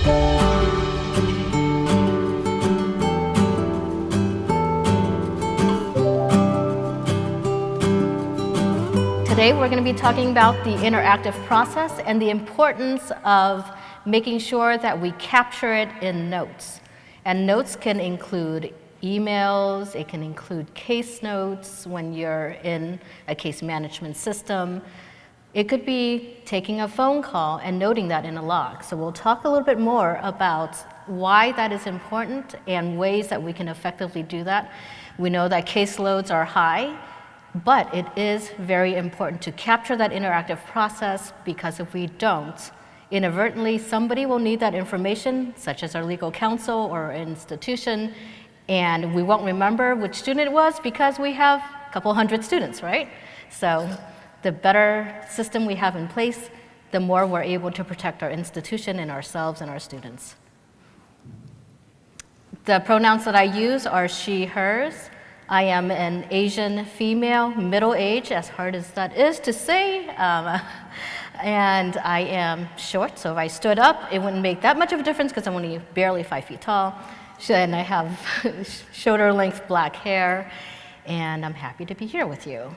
Today we're going to be talking about the interactive process and the importance of making sure that we capture it in notes. And notes can include emails, it can include case notes when you're in a case management system. It could be taking a phone call and noting that in a log. So we'll talk a little bit more about why that is important and ways that we can effectively do that. We know that caseloads are high, but it is very important to capture that interactive process, because if we don't, inadvertently somebody will need that information, such as our legal counsel or institution, and we won't remember which student it was because we have a couple hundred students, right? So the better system we have in place, the more we're able to protect our institution and ourselves and our students. The pronouns that I use are she, hers. I am an Asian female, middle age, as hard as that is to say, and I am short, so if I stood up, it wouldn't make that much of a difference because I'm only barely 5 feet tall, and I have shoulder length black hair, and I'm happy to be here with you.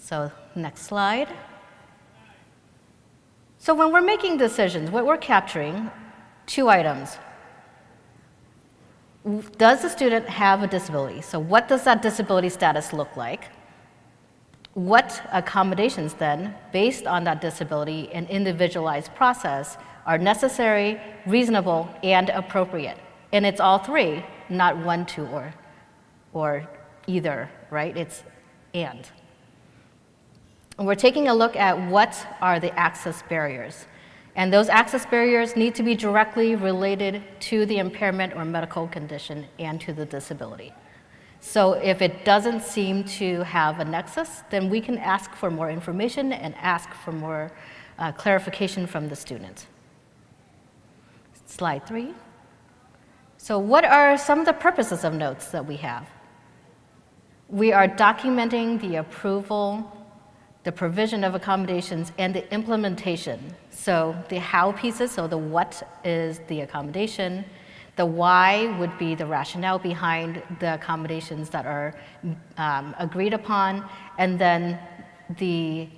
So next slide. So when we're making decisions, what we're capturing, 2 items. Does the student have a disability? So what does that disability status look like? What accommodations then, based on that disability and individualized process, are necessary, reasonable, and appropriate? And it's all 3, not 1, 2, or either, right? It's and. And we're taking a look at what are the access barriers. And those access barriers need to be directly related to the impairment or medical condition and to the disability. So if it doesn't seem to have a nexus, then we can ask for more information and ask for more clarification from the student. Slide 3. So what are some of the purposes of notes that we have? We are documenting the approval, the provision of accommodations, and the implementation. So the how pieces, so the what is the accommodation, the why would be the rationale behind the accommodations that are agreed upon, and then the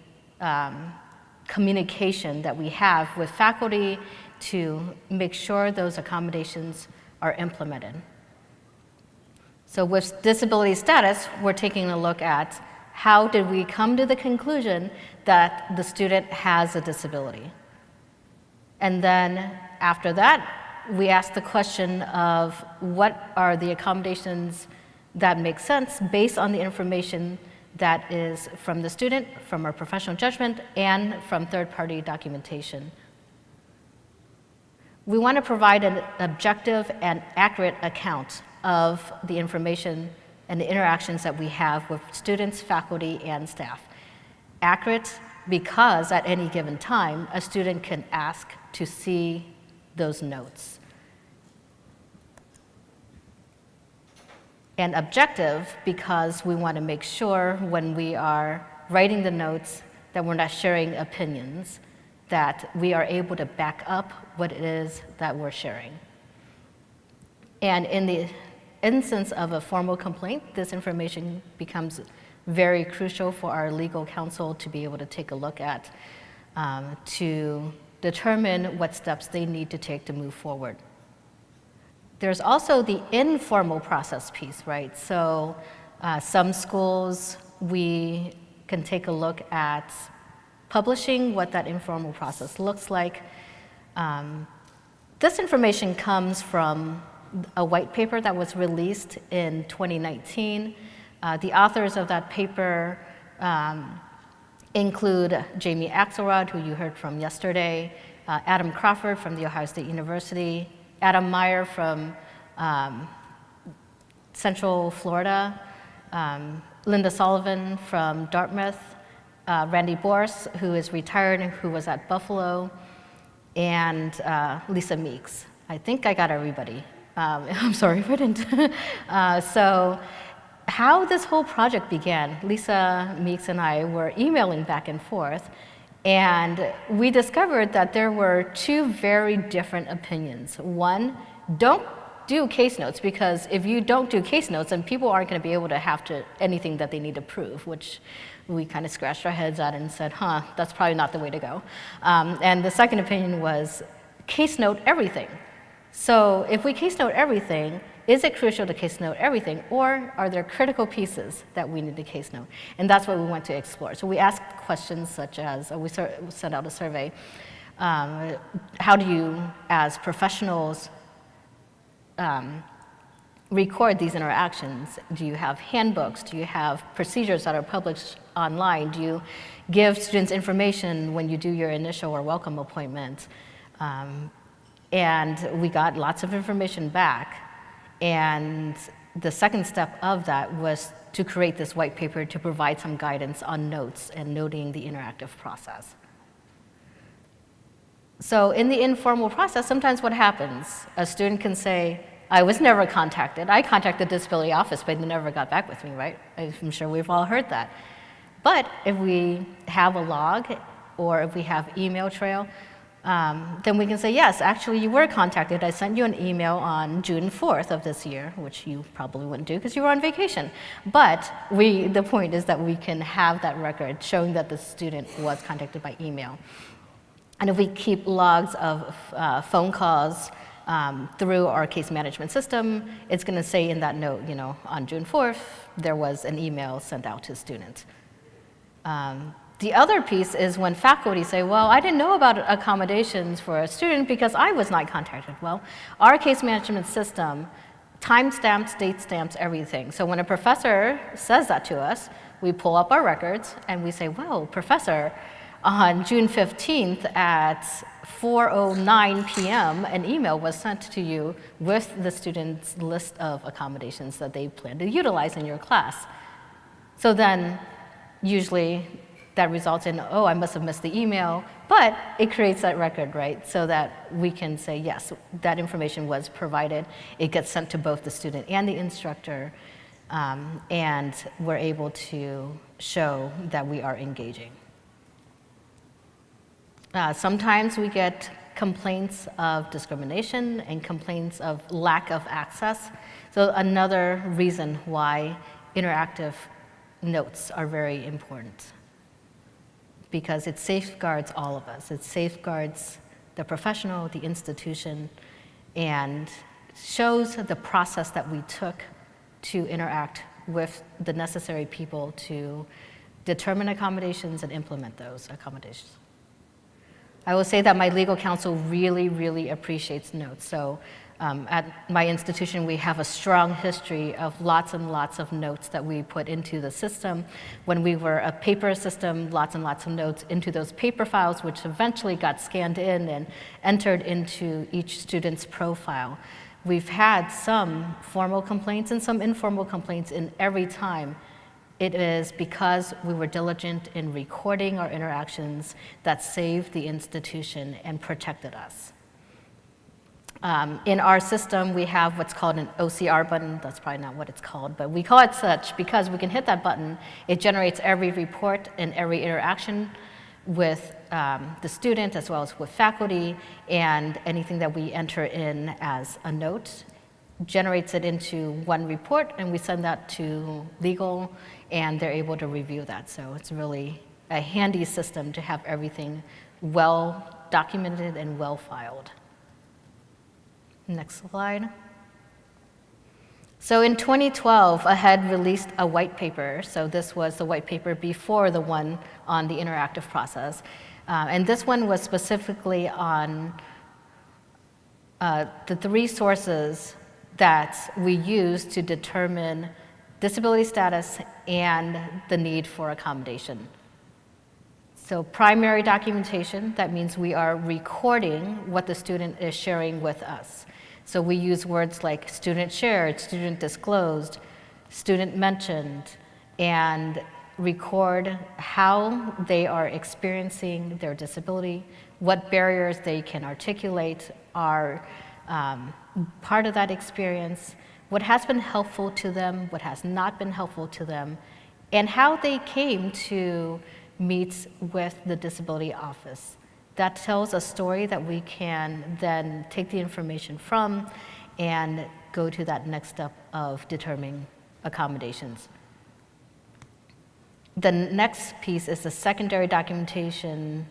communication that we have with faculty to make sure those accommodations are implemented. So with disability status, we're taking a look at how did we come to the conclusion that the student has a disability? And then after that, we ask the question of what are the accommodations that make sense based on the information that is from the student, from our professional judgment, and from third-party documentation. We want to provide an objective and accurate account of the information and the interactions that we have with students, faculty, and staff. Accurate because at any given time, a student can ask to see those notes. And objective because we want to make sure when we are writing the notes that we're not sharing opinions, that we are able to back up what it is that we're sharing. And in the instance of a formal complaint, this information becomes very crucial for our legal counsel to be able to take a look at to determine what steps they need to take to move forward. There's also the informal process piece, right? So some schools, we can take a look at publishing what that informal process looks like. This information comes from a white paper that was released in 2019. The authors of that paper include Jamie Axelrod, who you heard from yesterday, Adam Crawford from The Ohio State University, Adam Meyer from Central Florida, Linda Sullivan from Dartmouth, Randy Boris, who is retired and who was at Buffalo, and Lisa Meeks. I think I got everybody. I'm sorry if I didn't. So how this whole project began, Lisa Meeks and I were emailing back and forth, And we discovered that there were two very different opinions. One, don't do case notes, because if you don't do case notes, then people aren't going to be able to have anything that they need to prove, which we kind of scratched our heads at and said, that's probably not the way to go. And the second opinion was case note everything. So if we case note everything, is it crucial to case note everything, or are there critical pieces that we need to case note? And that's what we went to explore. So we asked questions such as, we sent out a survey, how do you, as professionals, record these interactions? Do you have handbooks? Do you have procedures that are published online? Do you give students information when you do your initial or welcome appointment? And we got lots of information back. And the second step of that was to create this white paper to provide some guidance on notes and noting the interactive process. So in the informal process, sometimes what happens, a student can say, I was never contacted. I contacted the disability office, but they never got back with me, right? I'm sure we've all heard that. But if we have a log or if we have email trail, then we can say, yes, actually you were contacted. I sent you an email on June 4th of this year, which you probably wouldn't do because you were on vacation. But the point is that we can have that record showing that the student was contacted by email. And if we keep logs of phone calls through our case management system, it's going to say in that note, on June 4th, there was an email sent out to students. The other piece is when faculty say, well, I didn't know about accommodations for a student because I was not contacted. Well, our case management system timestamps, date stamps, everything. So when a professor says that to us, we pull up our records and we say, well, professor, on June 15th at 4:09 p.m., an email was sent to you with the student's list of accommodations that they plan to utilize in your class. So then usually that results in, oh, I must have missed the email, but it creates that record, right? So that we can say, yes, that information was provided. It gets sent to both the student and the instructor, and we're able to show that we are engaging. Sometimes we get complaints of discrimination and complaints of lack of access. So another reason why interactive notes are very important, because it safeguards all of us. It safeguards the professional, the institution, and shows the process that we took to interact with the necessary people to determine accommodations and implement those accommodations. I will say that my legal counsel really, really appreciates notes. So at my institution, we have a strong history of lots and lots of notes that we put into the system. When we were a paper system, lots and lots of notes into those paper files, which eventually got scanned in and entered into each student's profile. We've had some formal complaints and some informal complaints in every time. It is because we were diligent in recording our interactions that saved the institution and protected us. In our system, we have what's called an OCR button. That's probably not what it's called, but we call it such because we can hit that button. It generates every report and every interaction with the student as well as with faculty, and anything that we enter in as a note generates it into one report, and we send that to legal, and they're able to review that. So it's really a handy system to have everything well documented and well filed. Next slide. So in 2012, AHEAD released a white paper. So this was the white paper before the one on the interactive process. And this one was specifically on the three sources that we use to determine disability status and the need for accommodation. So primary documentation, that means we are recording what the student is sharing with us. So we use words like student shared, student disclosed, student mentioned, and record how they are experiencing their disability, what barriers they can articulate are part of that experience, what has been helpful to them, what has not been helpful to them, and how they came to meets with the disability office. That tells a story that we can then take the information from and go to that next step of determining accommodations. The next piece is the secondary documentation,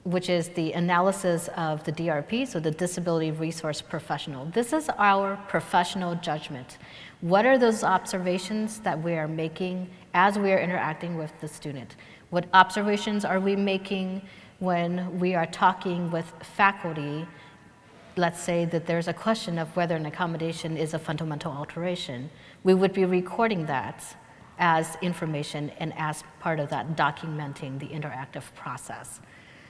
which is the analysis of the DRP, so the Disability Resource Professional. This is our professional judgment. What are those observations that we are making as we are interacting with the student? What observations are we making when we are talking with faculty? Let's say that there's a question of whether an accommodation is a fundamental alteration. We would be recording that as information and as part of that documenting the interactive process.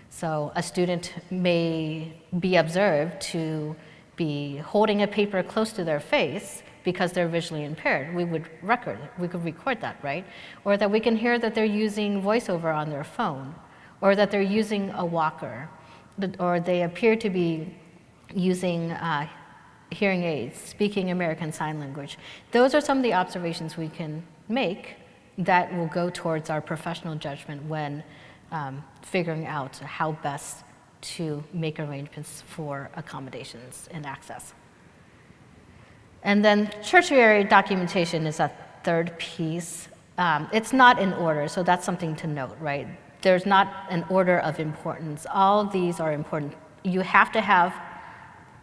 So a student may be observed to be holding a paper close to their face because they're visually impaired. We could record that, right? Or that we can hear that they're using voiceover on their phone, or that they're using a walker, or they appear to be using hearing aids, speaking American Sign Language. Those are some of the observations we can make that will go towards our professional judgment when figuring out how best to make arrangements for accommodations and access. And then tertiary documentation is a third piece. It's not in order, so that's something to note, right? There's not an order of importance. All these are important. You have to have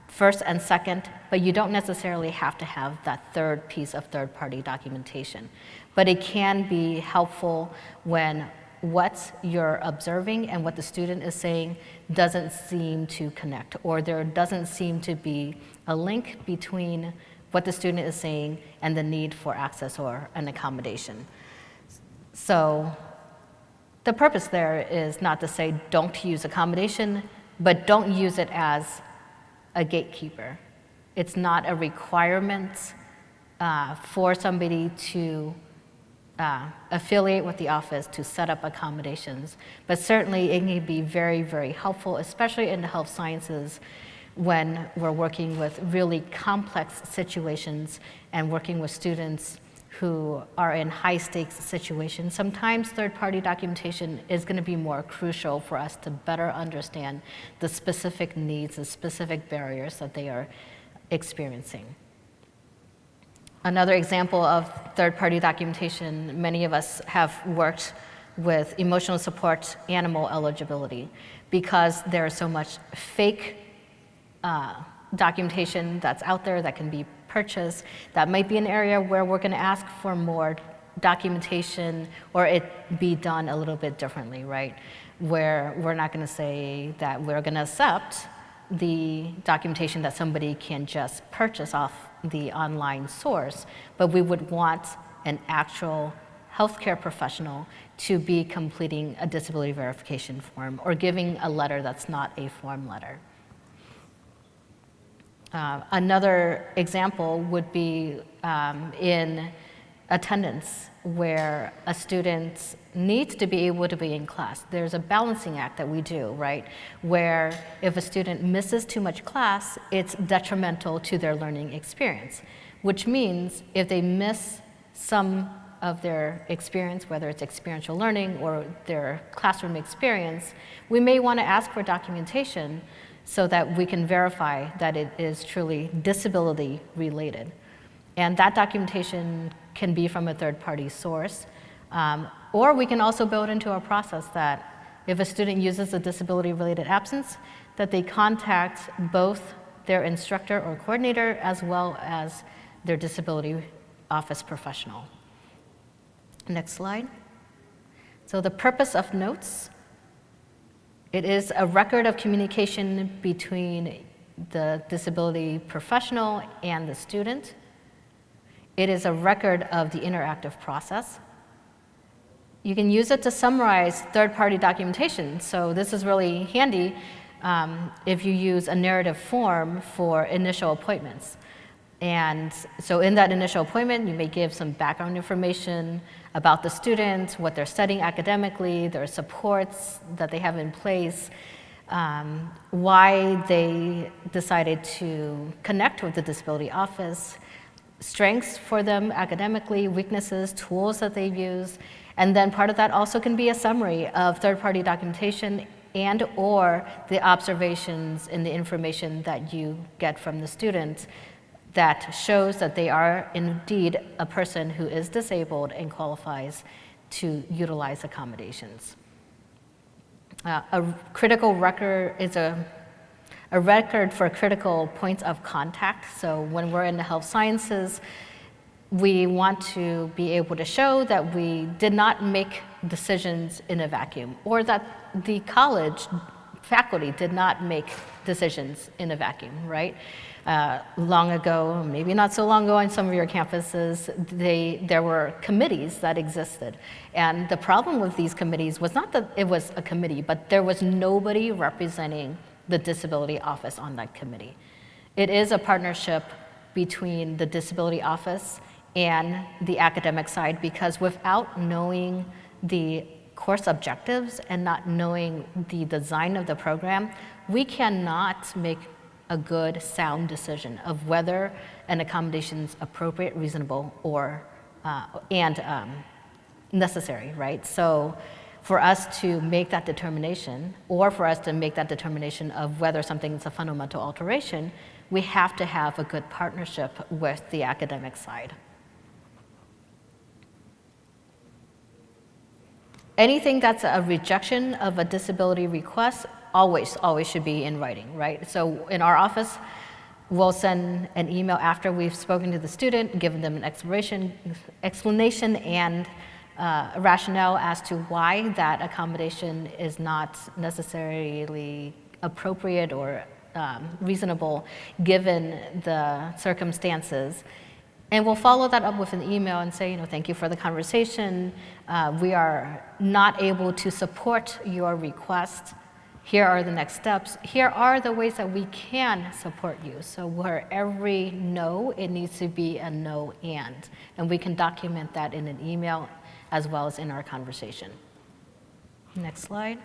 first and second, but you don't necessarily have to have that third piece of third-party documentation. But it can be helpful when what you're observing and what the student is saying doesn't seem to connect, or there doesn't seem to be a link between what the student is saying and the need for access or an accommodation. So the purpose there is not to say don't use accommodation, but don't use it as a gatekeeper. It's not a requirement for somebody to affiliate with the office to set up accommodations, but certainly it can be very, very helpful, especially in the health sciences when we're working with really complex situations and working with students who are in high stakes situations. Sometimes third-party documentation is going to be more crucial for us to better understand the specific needs, the specific barriers that they are experiencing. Another example of third-party documentation, many of us have worked with emotional support animal eligibility because there is so much fake documentation that's out there that can be purchased. That might be an area where we're going to ask for more documentation or it be done a little bit differently, right? Where we're not going to say that we're going to accept the documentation that somebody can just purchase off the online source, but we would want an actual healthcare professional to be completing a disability verification form or giving a letter that's not a form letter. Another example would be in attendance, where a student needs to be able to be in class. There's a balancing act that we do, right? Where if a student misses too much class, it's detrimental to their learning experience, which means if they miss some of their experience, whether it's experiential learning or their classroom experience, we may want to ask for documentation so that we can verify that it is truly disability related. And that documentation can be from a third-party source, or we can also build into our process that if a student uses a disability-related absence, that they contact both their instructor or coordinator as well as their disability office professional. Next slide. So the purpose of notes, it is a record of communication between the disability professional and the student. It is a record of the interactive process. You can use it to summarize third-party documentation. So this is really handy if you use a narrative form for initial appointments. And so in that initial appointment, you may give some background information about the student, what they're studying academically, their supports that they have in place, why they decided to connect with the disability office, strengths for them academically, weaknesses, tools that they've used, And then part of that also can be a summary of third-party documentation and or the observations and the information that you get from the students that shows that they are indeed a person who is disabled and qualifies to utilize accommodations. A critical record is a record for critical points of contact. So when we're in the health sciences, we want to be able to show that we did not make decisions in a vacuum, or that the college faculty did not make decisions in a vacuum, right? Long ago, maybe not so long ago on some of your campuses, there were committees that existed. And the problem with these committees was not that it was a committee, but there was nobody representing the disability office on that committee. It is a partnership between the disability office and the academic side, because without knowing the course objectives and not knowing the design of the program, we cannot make a good, sound decision of whether an accommodation is appropriate, reasonable, or necessary, right? So for us to make that determination, or for us to make that determination of whether something is a fundamental alteration, we have to have a good partnership with the academic side. Anything that's a rejection of a disability request always should be in writing, right? So in our office, we'll send an email after we've spoken to the student, given them an explanation and rationale as to why that accommodation is not necessarily appropriate or reasonable given the circumstances. And we'll follow that up with an email and say, thank you for the conversation. We are not able to support your request. Here are the next steps. Here are the ways that we can support you. So where every no, it needs to be a no and. And we can document that in an email as well as in our conversation. Next slide.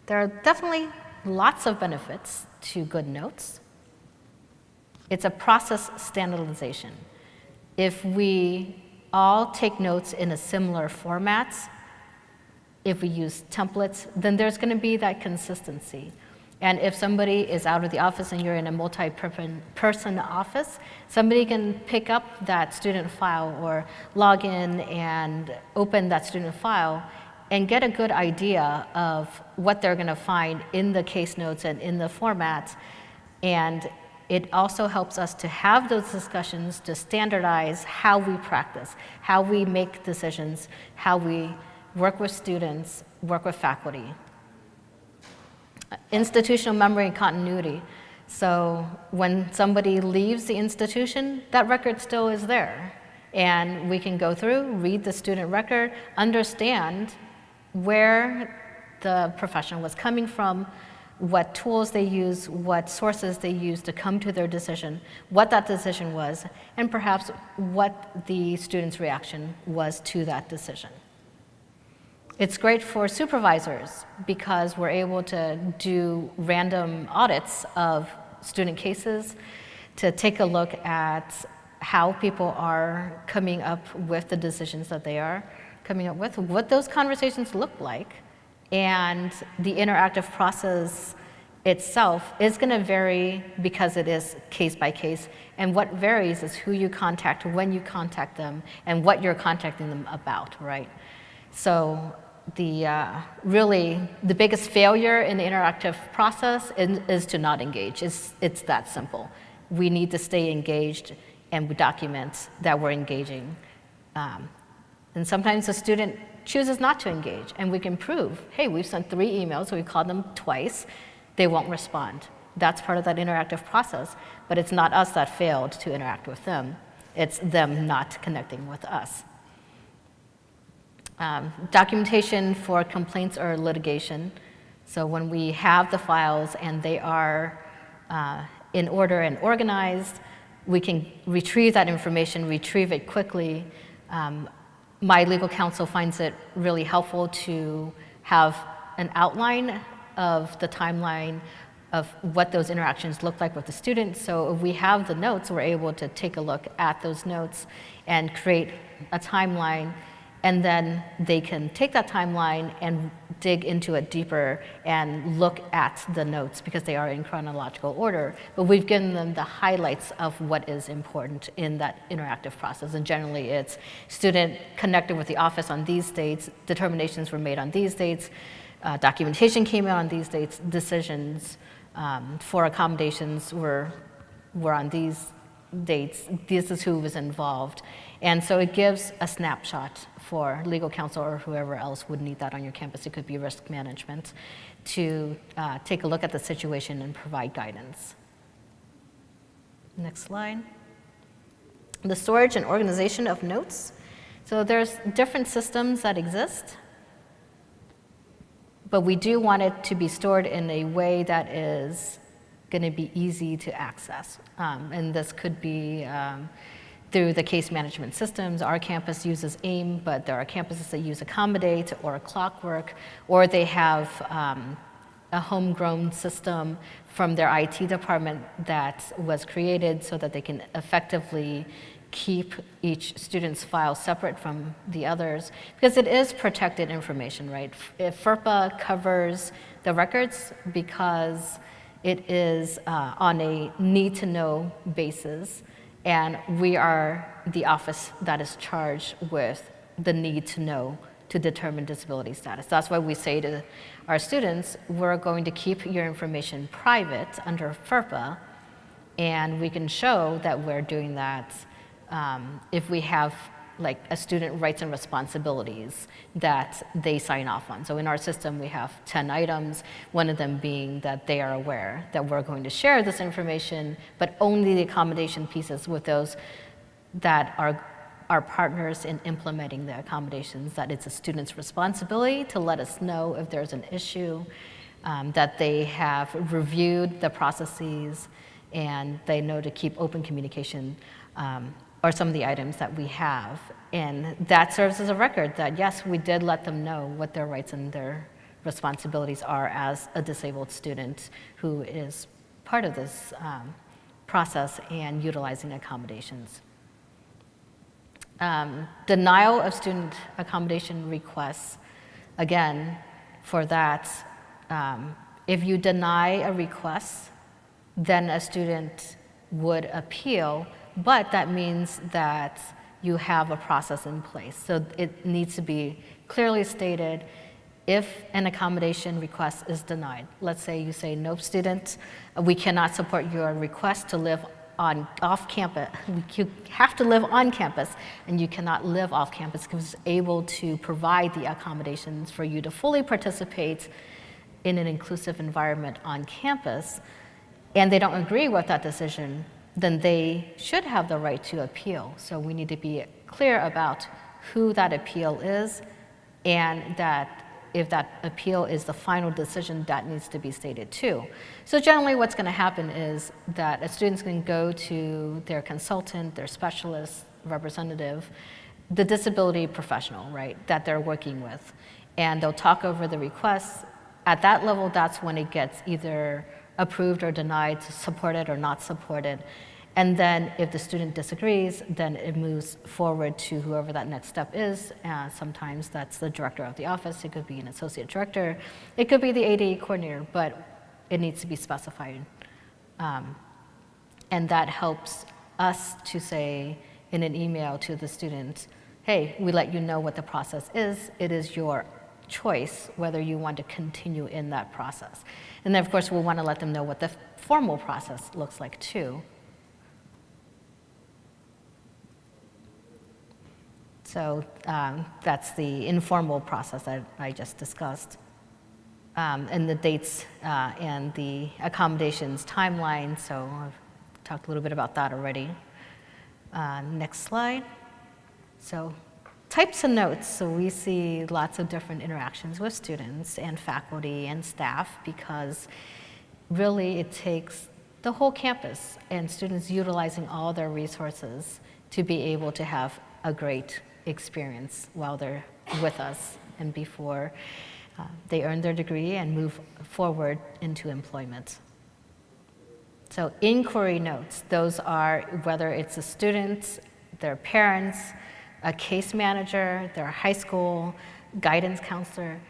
There are definitely lots of benefits to good notes. It's a process standardization. If we all take notes in a similar format, if we use templates, then there's going to be that consistency. And if somebody is out of the office and you're in a multi-person office, somebody can pick up that student file or log in and open that student file and get a good idea of what they're going to find in the case notes and in the format. And it also helps us to have those discussions to standardize how we practice, how we make decisions, how we work with students, work with faculty. Institutional memory and continuity. So when somebody leaves the institution, that record still is there. And we can go through, read the student record, understand where the professional was coming from, what tools they use, what sources they use to come to their decision, what that decision was, and perhaps what the student's reaction was to that decision. It's great for supervisors because we're able to do random audits of student cases to take a look at how people are coming up with the decisions that they are coming up with, what those conversations look like, and the interactive process itself is going to vary because it is case by case, and what varies is who you contact, when you contact them, and what you're contacting them about, right? So really the biggest failure in the interactive process is to not engage. It's that simple. We need to stay engaged and we document that we're engaging. And sometimes the student chooses not to engage, and we can prove, hey, we've sent 3 emails, so we called them twice, they won't respond. That's part of that interactive process, but it's not us that failed to interact with them. It's them not connecting with us. Documentation for complaints or litigation. So when we have the files and they are in order and organized, we can retrieve that information, retrieve it quickly. My legal counsel finds it really helpful to have an outline of the timeline of what those interactions look like with the students. So if we have the notes, we're able to take a look at those notes and create a timeline And then they can take that timeline and dig into it deeper and look at the notes because they are in chronological order. But we've given them the highlights of what is important in that interactive process. And generally it's student connected with the office on these dates, determinations were made on these dates, documentation came out on these dates, decisions for accommodations were on these dates, this is who was involved. And so it gives a snapshot for legal counsel or whoever else would need that on your campus. It could be risk management to take a look at the situation and provide guidance. Next slide. The storage and organization of notes. So there's different systems that exist, but we do want it to be stored in a way that is going to be easy to access. And this could be through the case management systems. Our campus uses AIM, but there are campuses that use Accommodate or Clockwork, or they have a homegrown system from their IT department that was created so that they can effectively keep each student's file separate from the others, because it is protected information, right? If FERPA covers the records because it is on a need-to-know basis, and we are the office that is charged with the need to know to determine disability status. That's why we say to our students, we're going to keep your information private under FERPA, and we can show that we're doing that if we have like a student rights and responsibilities that they sign off on. So in our system, we have 10 items, one of them being that they are aware that we're going to share this information, but only the accommodation pieces with those that are our partners in implementing the accommodations, that it's a student's responsibility to let us know if there's an issue, that they have reviewed the processes, and they know to keep open communication or some of the items that we have. And that serves as a record that, yes, we did let them know what their rights and their responsibilities are as a disabled student who is part of this process and utilizing accommodations. Denial of student accommodation requests, again, for that, if you deny a request, then a student would appeal, but that means that you have a process in place. So it needs to be clearly stated if an accommodation request is denied. Let's say you say, nope, student, we cannot support your request to live off campus. You have to live on campus, and you cannot live off campus because it's able to provide the accommodations for you to fully participate in an inclusive environment on campus, and they don't agree with that decision, then they should have the right to appeal. So we need to be clear about who that appeal is, and that if that appeal is the final decision, that needs to be stated too. So generally what's going to happen is that a student's going to go to their consultant, their specialist, representative, the disability professional, right, that they're working with, and they'll talk over the requests. At that level, that's when it gets either approved or denied, to support it or not support it. And then if the student disagrees, then it moves forward to whoever that next step is. Sometimes that's the director of the office, it could be an associate director, it could be the ADA coordinator, but it needs to be specified. And that helps us to say in an email to the student, hey, we let you know what the process is, it is your choice whether you want to continue in that process. And then of course we'll want to let them know what the formal process looks like too. So that's the informal process that I just discussed. And the dates and the accommodations timeline, so I've talked a little bit about that already. Next slide. So types of notes, so we see lots of different interactions with students and faculty and staff, because really it takes the whole campus and students utilizing all their resources to be able to have a great experience while they're with us and before they earn their degree and move forward into employment. So inquiry notes, those are whether it's a student, their parents, a case manager, their high school guidance counselor,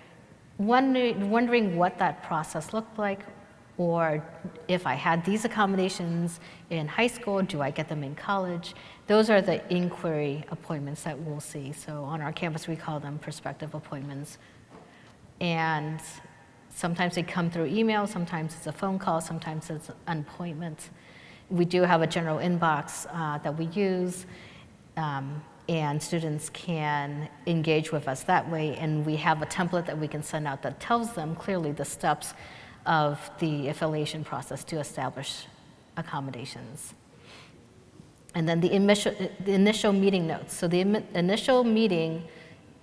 wondering what that process looked like, or if I had these accommodations in high school, do I get them in college? Those are the inquiry appointments that we'll see. So on our campus, we call them prospective appointments. And sometimes they come through email, sometimes it's a phone call, sometimes it's an appointment. We do have a general inbox that we use, and students can engage with us that way. And we have a template that we can send out that tells them clearly the steps of the affiliation process to establish accommodations. And then the initial meeting notes. So the initial meeting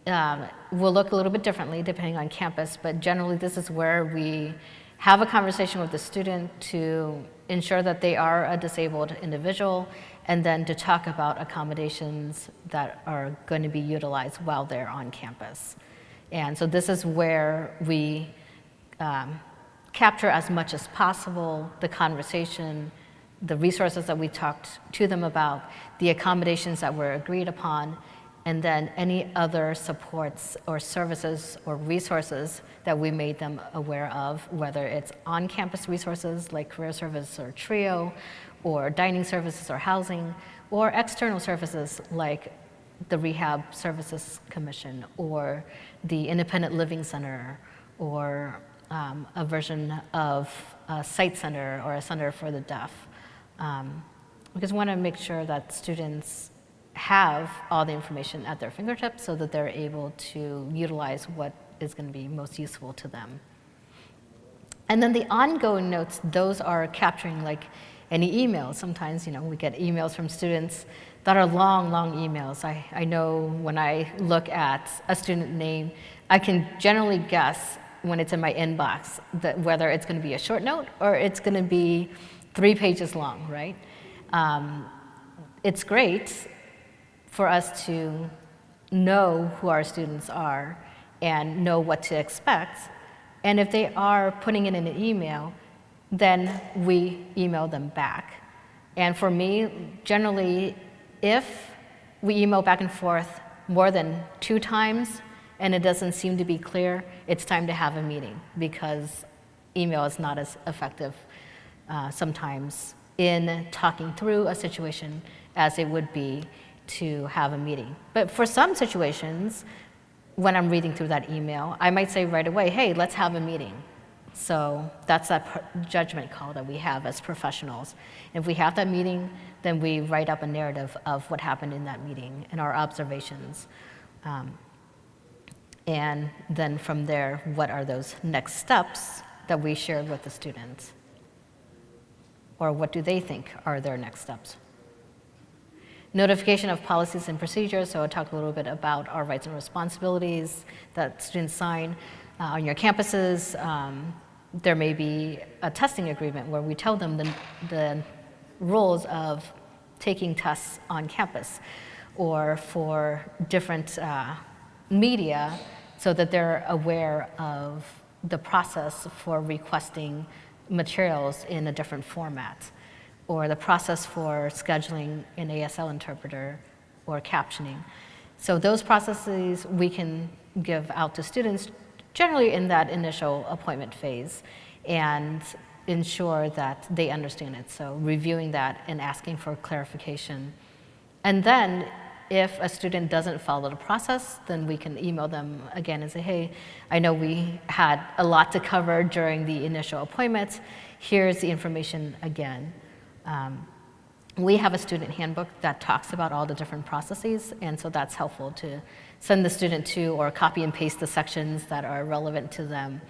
will look a little bit differently depending on campus, but generally this is where we have a conversation with the student to ensure that they are a disabled individual, and then to talk about accommodations that are going to be utilized while they're on campus. And so this is where we capture as much as possible the conversation, the resources that we talked to them about, the accommodations that were agreed upon, and then any other supports or services or resources that we made them aware of, whether it's on-campus resources like career service or TRIO, or dining services or housing, or external services like the Rehab Services Commission or the Independent Living Center, or a version of a site center or a center for the deaf. Because we want to make sure that students have all the information at their fingertips so that they're able to utilize what is going to be most useful to them. And then the ongoing notes, those are capturing like any emails. Sometimes, we get emails from students that are long, long emails. I know when I look at a student name, I can generally guess when it's in my inbox that whether it's going to be a short note or it's going to be 3 pages long, right? It's great for us to know who our students are and know what to expect. And if they are putting it in an email, then we email them back. And for me, generally, if we email back and forth more than 2 times and it doesn't seem to be clear, it's time to have a meeting, because email is not as effective sometimes in talking through a situation as it would be to have a meeting. But for some situations, when I'm reading through that email, I might say right away, hey, let's have a meeting. So that's that judgment call that we have as professionals. If we have that meeting, then we write up a narrative of what happened in that meeting and our observations. And then from there, what are those next steps that we shared with the students? Or what do they think are their next steps? Notification of policies and procedures. So I'll talk a little bit about our rights and responsibilities that students sign on your campuses. There may be a testing agreement where we tell them the rules of taking tests on campus, or for different media, so that they're aware of the process for requesting materials in a different format, or the process for scheduling an ASL interpreter or captioning. So those processes we can give out to students generally in that initial appointment phase and ensure that they understand it. So reviewing that and asking for clarification. And then if a student doesn't follow the process, then we can email them again and say, hey, I know we had a lot to cover during the initial appointment. Here's the information again. We have a student handbook that talks about all the different processes, and so that's helpful to send the student to, or copy and paste the sections that are relevant to them.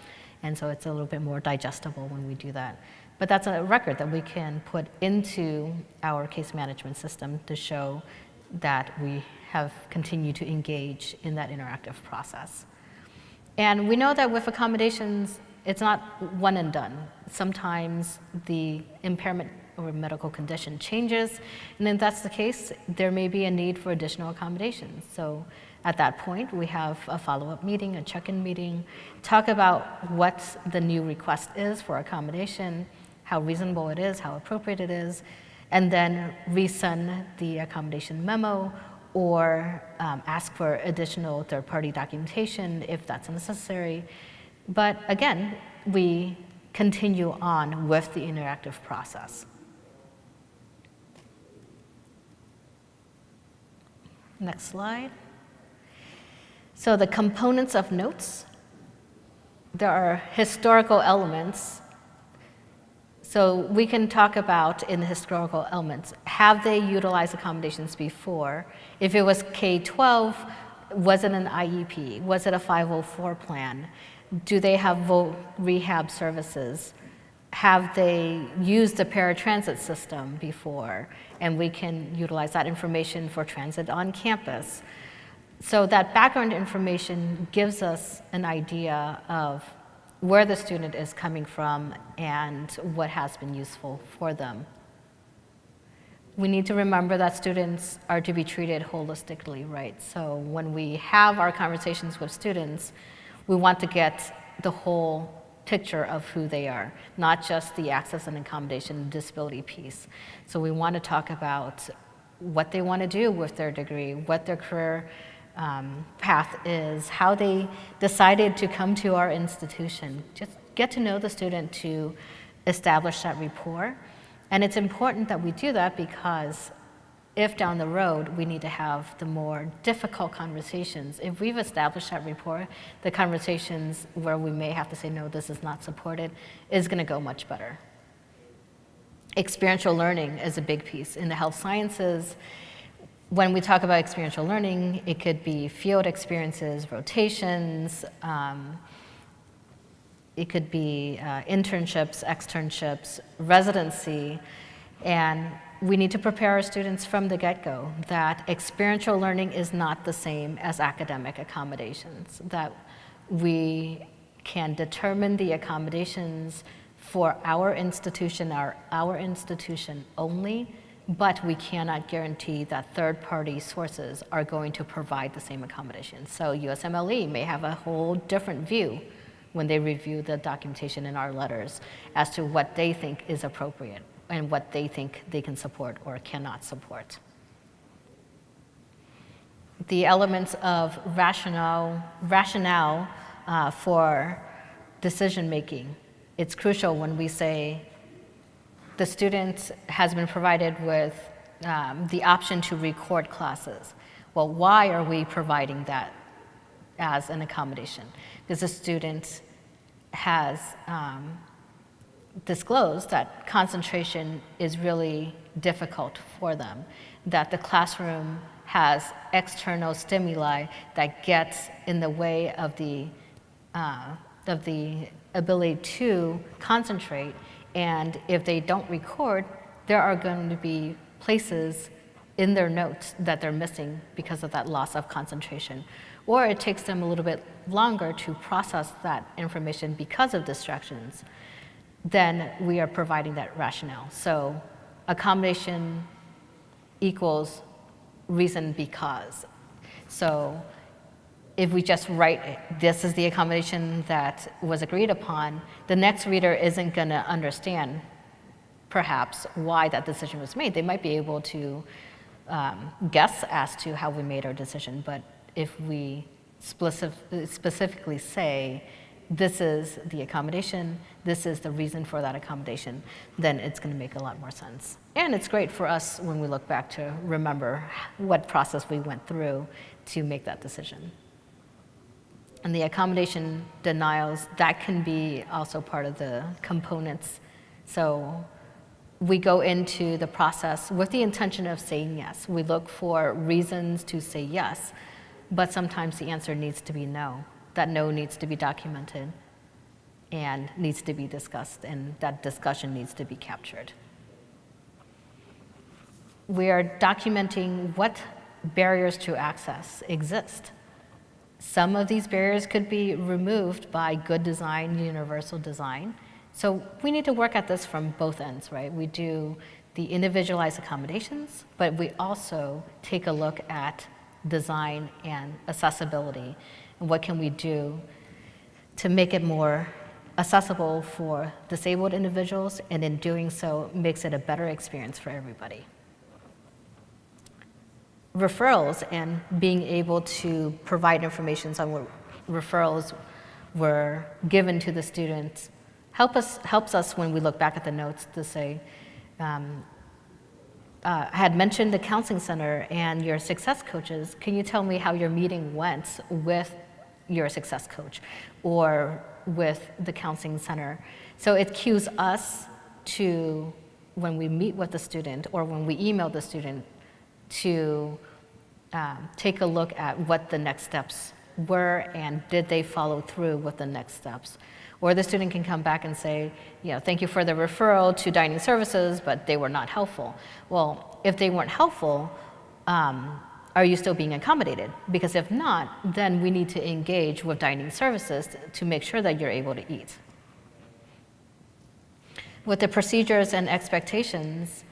And so it's a little bit more digestible when we do that. But that's a record that we can put into our case management system to show that we have continued to engage in that interactive process. And we know that with accommodations, it's not one and done. Sometimes the impairment or medical condition changes, and if that's the case, there may be a need for additional accommodations. So at that point, we have a follow-up meeting, a check-in meeting, talk about what the new request is for accommodation, how reasonable it is, how appropriate it is, and then resend the accommodation memo or ask for additional third-party documentation if that's necessary. But again, we continue on with the interactive process. Next slide. So the components of notes, there are historical elements. So we can talk about in the historical elements, have they utilized accommodations before? If it was K-12, was it an IEP? Was it a 504 plan? Do they have rehab services? Have they used the paratransit system before? And we can utilize that information for transit on campus. So that background information gives us an idea of where the student is coming from and what has been useful for them. We need to remember that students are to be treated holistically, right? So when we have our conversations with students, we want to get the whole picture of who they are, not just the access and accommodation disability piece. So we want to talk about what they want to do with their degree, what their career path is, how they decided to come to our institution. Just get to know the student to establish that rapport. And it's important that we do that because if down the road we need to have the more difficult conversations, if we've established that rapport, the conversations where we may have to say, no, this is not supported, is going to go much better. Experiential learning is a big piece. In the health sciences, when we talk about experiential learning, it could be field experiences, rotations, it could be internships, externships, residency, and we need to prepare our students from the get-go that experiential learning is not the same as academic accommodations, that we can determine the accommodations for our institution only, but we cannot guarantee that third-party sources are going to provide the same accommodations. So USMLE may have a whole different view when they review the documentation in our letters as to what they think is appropriate and what they think they can support or cannot support. The elements of rationale for decision-making. It's crucial when we say the student has been provided with the option to record classes. Well, why are we providing that as an accommodation? Because the student has disclosed that concentration is really difficult for them, that the classroom has external stimuli that gets in the way of the ability to concentrate. And if they don't record, there are going to be places in their notes that they're missing because of that loss of concentration. Or it takes them a little bit longer to process that information because of distractions. Then we are providing that rationale. So accommodation equals reason because. So if we just write, this is the accommodation that was agreed upon, the next reader isn't going to understand, perhaps, why that decision was made. They might be able to guess as to how we made our decision, but if we specifically say, this is the accommodation, this is the reason for that accommodation, then it's going to make a lot more sense. And it's great for us when we look back to remember what process we went through to make that decision. And the accommodation denials, that can be also part of the components. So we go into the process with the intention of saying yes. We look for reasons to say yes, but sometimes the answer needs to be no. That no needs to be documented and needs to be discussed, and that discussion needs to be captured. We are documenting what barriers to access exist. Some of these barriers could be removed by good design, universal design. So we need to work at this from both ends, right? We do the individualized accommodations, but we also take a look at design and accessibility, and what can we do to make it more accessible for disabled individuals, and in doing so, makes it a better experience for everybody. referrals and being able to provide information on what referrals were given to the students helps us when we look back at the notes to say, I had mentioned the counseling center and your success coaches. Can you tell me how your meeting went with your success coach or with the counseling center? So it cues us to, when we meet with the student or when we email the student, to take a look at what the next steps were and did they follow through with the next steps. Or the student can come back and say, thank you for the referral to dining services, but they were not helpful. Well, if they weren't helpful, are you still being accommodated? Because if not, then we need to engage with dining services to make sure that you're able to eat. With the procedures and expectations,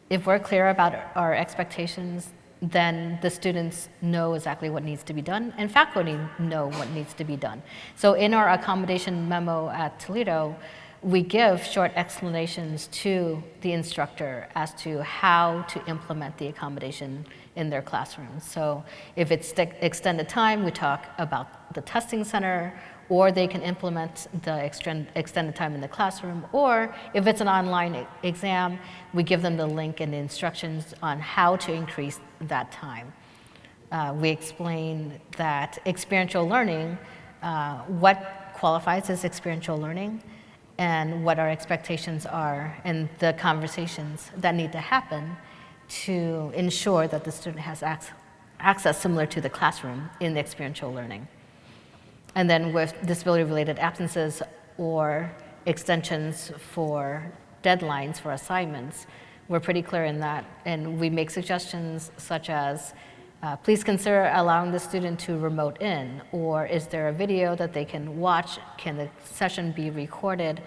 if we're clear about our expectations, then the students know exactly what needs to be done, and faculty know what needs to be done. So in our accommodation memo at Toledo, we give short explanations to the instructor as to how to implement the accommodation in their classrooms. So if it's extended time, we talk about the testing center, or they can implement the extended time in the classroom, or if it's an online exam, we give them the link and the instructions on how to increase that time. We explain that experiential learning, what qualifies as experiential learning, and what our expectations are, and the conversations that need to happen to ensure that the student has access similar to the classroom in the experiential learning. And then with disability-related absences or extensions for deadlines for assignments, we're pretty clear in that. And we make suggestions such as, please consider allowing the student to remote in, or is there a video that they can watch? Can the session be recorded?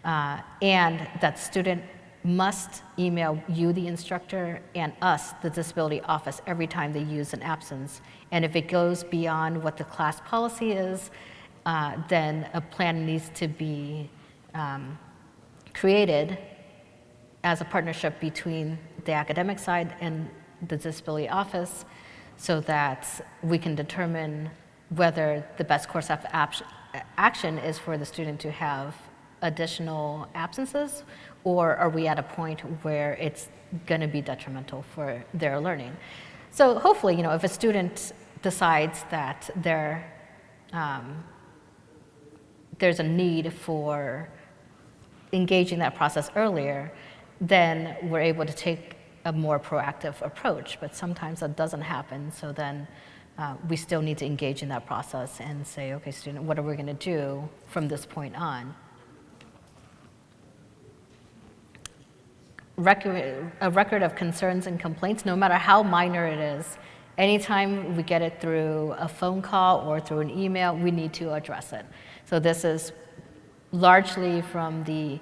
And that student must email you, the instructor, and us, the disability office, every time they use an absence. And if it goes beyond what the class policy is, then a plan needs to be created as a partnership between the academic side and the disability office so that we can determine whether the best course of action is for the student to have additional absences, or are we at a point where it's going to be detrimental for their learning. So hopefully, if a student decides that there's a need for engaging that process earlier, then we're able to take a more proactive approach. But sometimes that doesn't happen, so then we still need to engage in that process and say, okay, student, what are we going to do from this point on? A record of concerns and complaints, no matter how minor it is. Anytime we get it through a phone call or through an email, we need to address it. So this is largely from the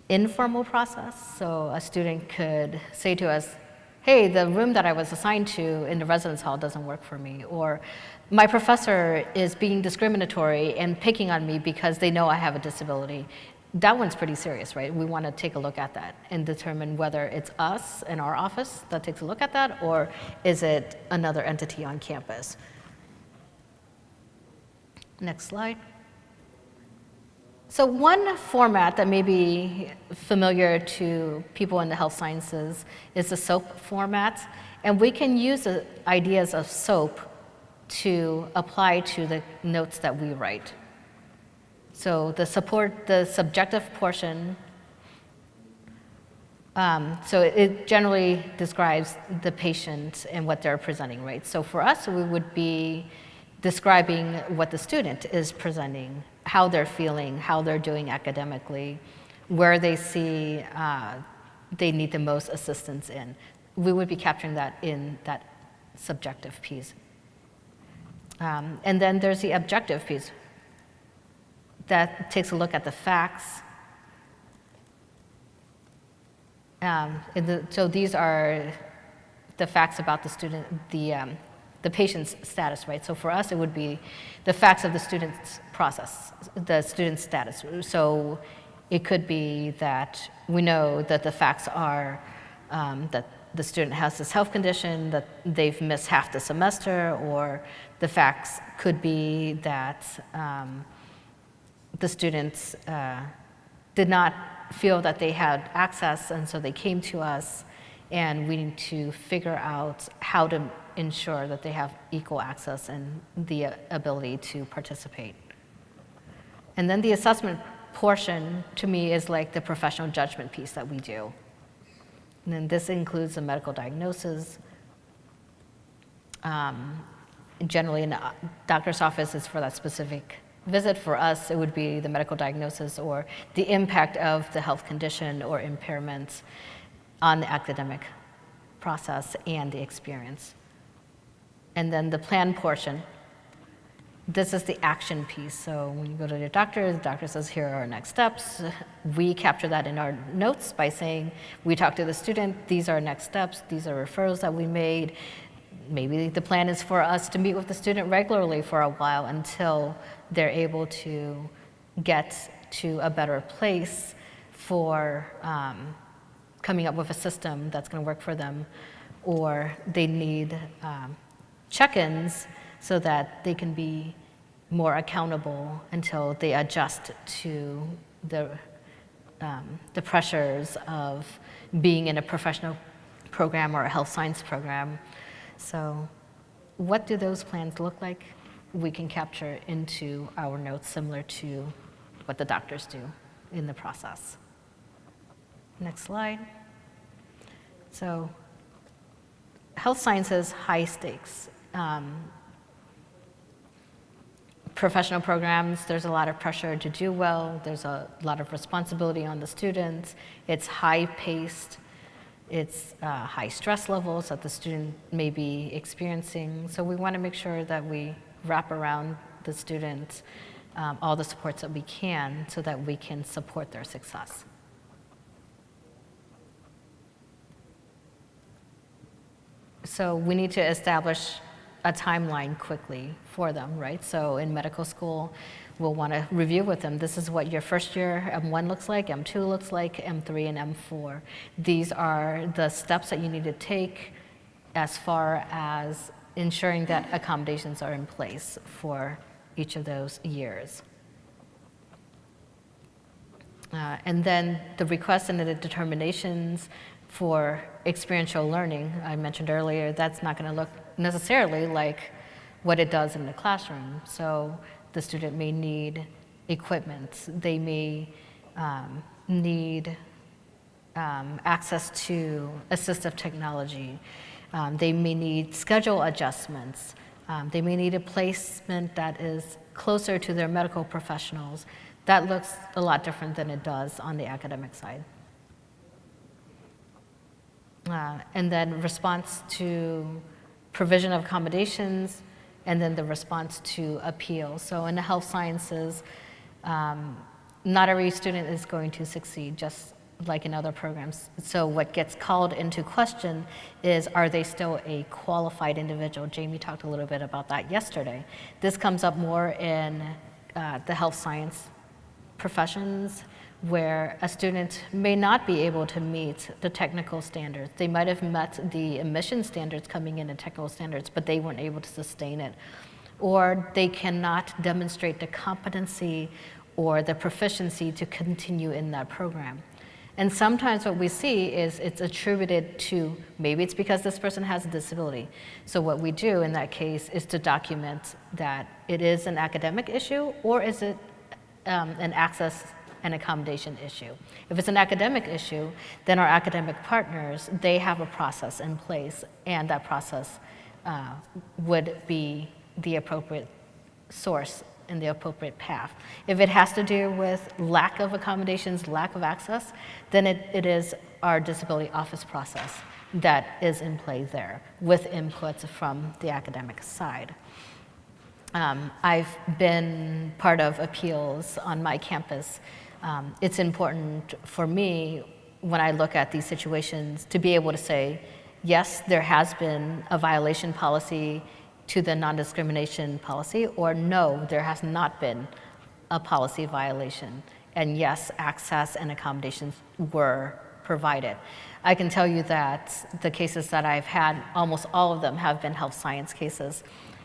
informal process. So a student could say to us, hey, the room that I was assigned to in the residence hall doesn't work for me, or my professor is being discriminatory and picking on me because they know I have a disability. That one's pretty serious, right? We want to take a look at that and determine whether it's us in our office that takes a look at that, or is it another entity on campus. Next slide. So one format that may be familiar to people in the health sciences is the SOAP format, and we can use the ideas of SOAP to apply to the notes that we write. So the subjective portion, so it generally describes the patient and what they're presenting, right? So for us, we would be describing what the student is presenting, how they're feeling, how they're doing academically, where they see they need the most assistance in. We would be capturing that in that subjective piece. And then there's the objective piece that takes a look at the facts. So these are the facts about the student, the patient's status, right? So for us, it would be the facts of the student's process, the student's status. So it could be that we know that the facts are that the student has this health condition, that they've missed half the semester, or the facts could be that the students did not feel that they had access, and so they came to us, and we need to figure out how to ensure that they have equal access and the ability to participate. And then the assessment portion, to me, is like the professional judgment piece that we do. And then this includes the medical diagnosis. Generally, in a doctor's office is for that specific visit. For us, it would be the medical diagnosis or the impact of the health condition or impairments on the academic process and the experience. And then the plan portion, this is the action piece. So when you go to the doctor says, here are our next steps. We capture that in our notes by saying, we talked to the student, these are our next steps, these are referrals that we made. Maybe the plan is for us to meet with the student regularly for a while until they're able to get to a better place for coming up with a system that's going to work for them, or they need check-ins so that they can be more accountable until they adjust to the pressures of being in a professional program or a health science program. So what do those plans look like? We can capture into our notes similar to what the doctors do in the process. Next slide. So health sciences, high stakes. Professional programs, there's a lot of pressure to do well. There's a lot of responsibility on the students. It's high-paced. It's high stress levels that the student may be experiencing. So we want to make sure that we wrap around the students all the supports that we can so that we can support their success. So we need to establish a timeline quickly for them, right? So in medical school, we'll want to review with them. This is what your first year M1 looks like, M2 looks like, M3 and M4. These are the steps that you need to take as far as ensuring that accommodations are in place for each of those years. And then the requests and the determinations for experiential learning, I mentioned earlier, that's not going to look necessarily like what it does in the classroom. So the student may need equipment. They may need access to assistive technology. They may need schedule adjustments. They may need a placement that is closer to their medical professionals. That looks a lot different than it does on the academic side. And then response to provision of accommodations, and then the response to appeal. So in the health sciences, not every student is going to succeed, just like in other programs. So what gets called into question is, are they still a qualified individual? Jamie talked a little bit about that yesterday. This comes up more in the health science professions, where a student may not be able to meet the technical standards. They might have met the emission standards coming in and technical standards, but they weren't able to sustain it. Or they cannot demonstrate the competency or the proficiency to continue in that program. And sometimes what we see is it's attributed to, maybe it's because this person has a disability. So what we do in that case is to document that it is an academic issue, or is it an access and accommodation issue. If it's an academic issue, then our academic partners, they have a process in place, and that process would be the appropriate source and the appropriate path. If it has to do with lack of accommodations, lack of access, then it is our disability office process that is in play there, with inputs from the academic side. I've been part of appeals on my campus. It's important for me, when I look at these situations, to be able to say, yes, there has been a violation policy to the non-discrimination policy, or no, there has not been a policy violation. And yes, access and accommodations were provided. I can tell you that the cases that I've had, almost all of them have been health science cases.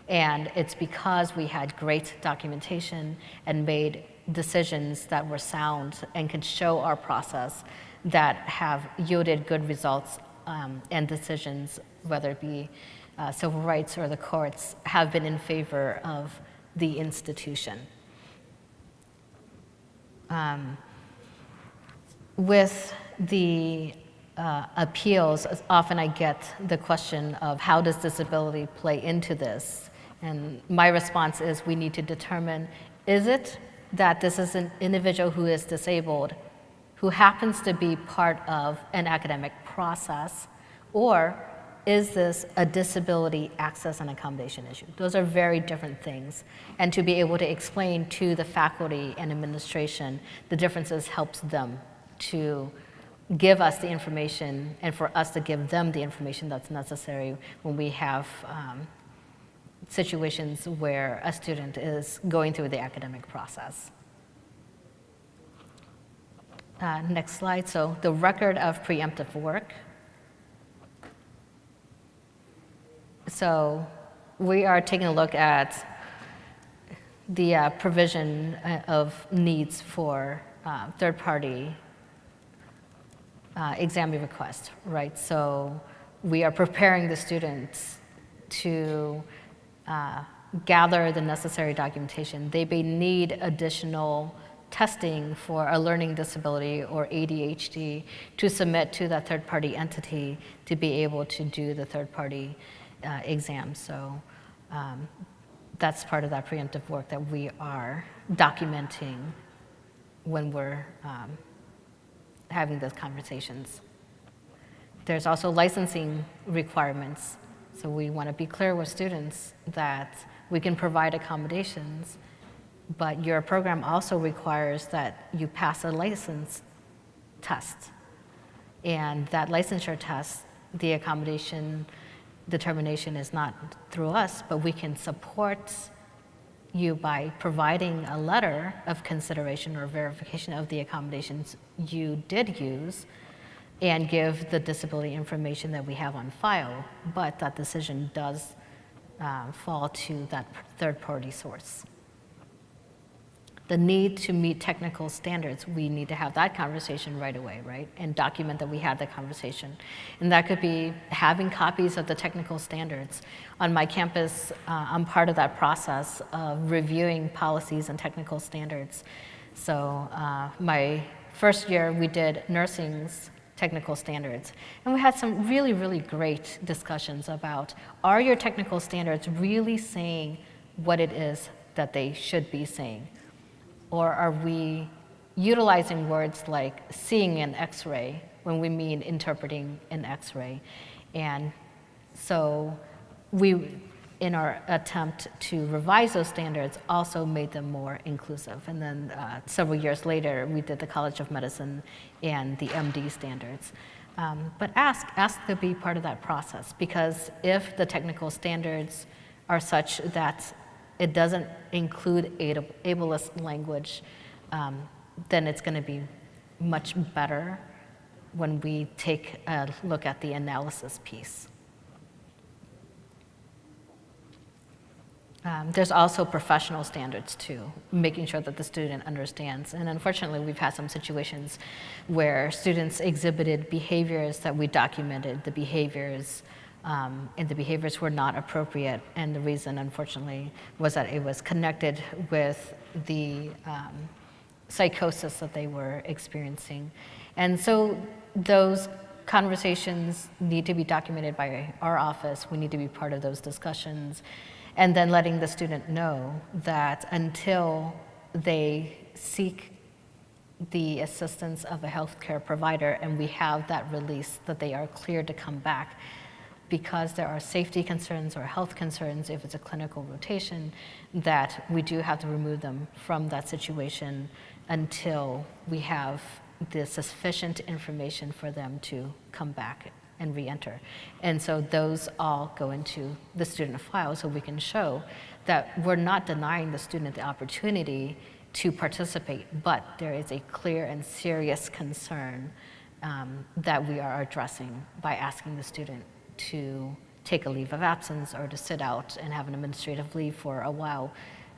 And it's because we had great documentation and made decisions that were sound and could show our process that have yielded good results, and decisions, whether it be civil rights or the courts, have been in favor of the institution. With the appeals, often I get the question of how does disability play into this? And my response is we need to determine, is it that this is an individual who is disabled, who happens to be part of an academic process, or is this a disability access and accommodation issue? Those are very different things. And to be able to explain to the faculty and administration the differences helps them to give us the information and for us to give them the information that's necessary when we have situations where a student is going through the academic process. Next slide. So the record of preemptive work. So we are taking a look at the provision of needs for third-party exam requests, right? So we are preparing the students to gather the necessary documentation. They may need additional testing for a learning disability or ADHD to submit to that third-party entity to be able to do the third-party exam. So that's part of that preemptive work that we are documenting when we're having those conversations. There's also licensing requirements. So we want to be clear with students that we can provide accommodations, but your program also requires that you pass a license test. And that licensure test, the accommodation determination is not through us, but we can support you by providing a letter of consideration or verification of the accommodations you did use and give the disability information that we have on file, but that decision does fall to that third-party source. The need to meet technical standards, we need to have that conversation right away, right? And document that we had that conversation. And that could be having copies of the technical standards. On my campus, I'm part of that process of reviewing policies and technical standards. So my first year, we did nursing's technical standards. And we had some really, really great discussions about, are your technical standards really saying what it is that they should be saying? Or are we utilizing words like seeing an X-ray when we mean interpreting an X-ray? And so we, in our attempt to revise those standards, also made them more inclusive. And then several years later, we did the College of Medicine and the MD standards. But ask to be part of that process, because if the technical standards are such that it doesn't include ableist language, then it's going to be much better when we take a look at the analysis piece. There's also professional standards too, making sure that the student understands. And unfortunately, we've had some situations where students exhibited behaviors that we documented, the behaviors, and the behaviors were not appropriate. And the reason, unfortunately, was that it was connected with the psychosis that they were experiencing. And so those conversations need to be documented by our office. We need to be part of those discussions. And then letting the student know that until they seek the assistance of a healthcare provider and we have that release, that they are clear to come back, because there are safety concerns or health concerns if it's a clinical rotation, that we do have to remove them from that situation until we have the sufficient information for them to come back and re-enter. And so those all go into the student file, so we can show that we're not denying the student the opportunity to participate, but there is a clear and serious concern that we are addressing by asking the student to take a leave of absence or to sit out and have an administrative leave for a while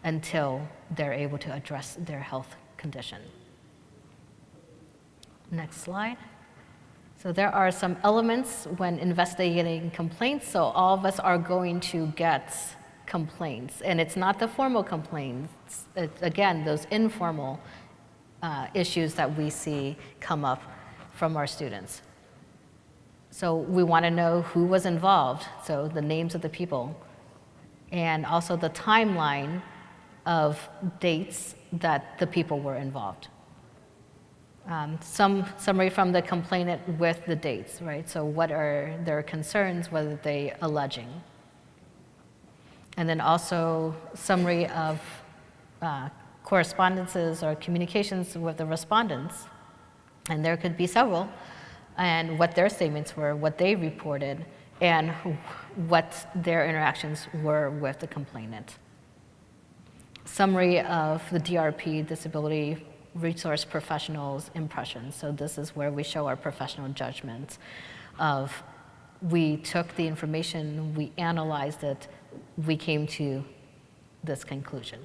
until they're able to address their health condition. Next slide. So there are some elements when investigating complaints. So all of us are going to get complaints, and it's not the formal complaints. It's, again, those informal issues that we see come up from our students. So we want to know who was involved, so the names of the people, and also the timeline of dates that the people were involved. Some summary from the complainant with the dates, right? So what are their concerns, what are they alleging? And then also summary of correspondences or communications with the respondents, and there could be several, and what their statements were, what they reported, and what their interactions were with the complainant. Summary of the DRP, Disability Resource Professionals' impressions. So this is where we show our professional judgment of we took the information, we analyzed it, we came to this conclusion.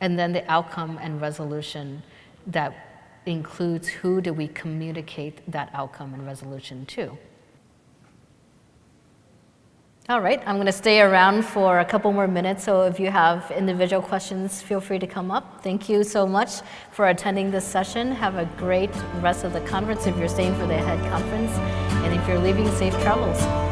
And then the outcome and resolution that includes who do we communicate that outcome and resolution to. All right, I'm going to stay around for a couple more minutes, so if you have individual questions, feel free to come up. Thank you so much for attending this session. Have a great rest of the conference if you're staying for the AHEAD conference, and if you're leaving, safe travels.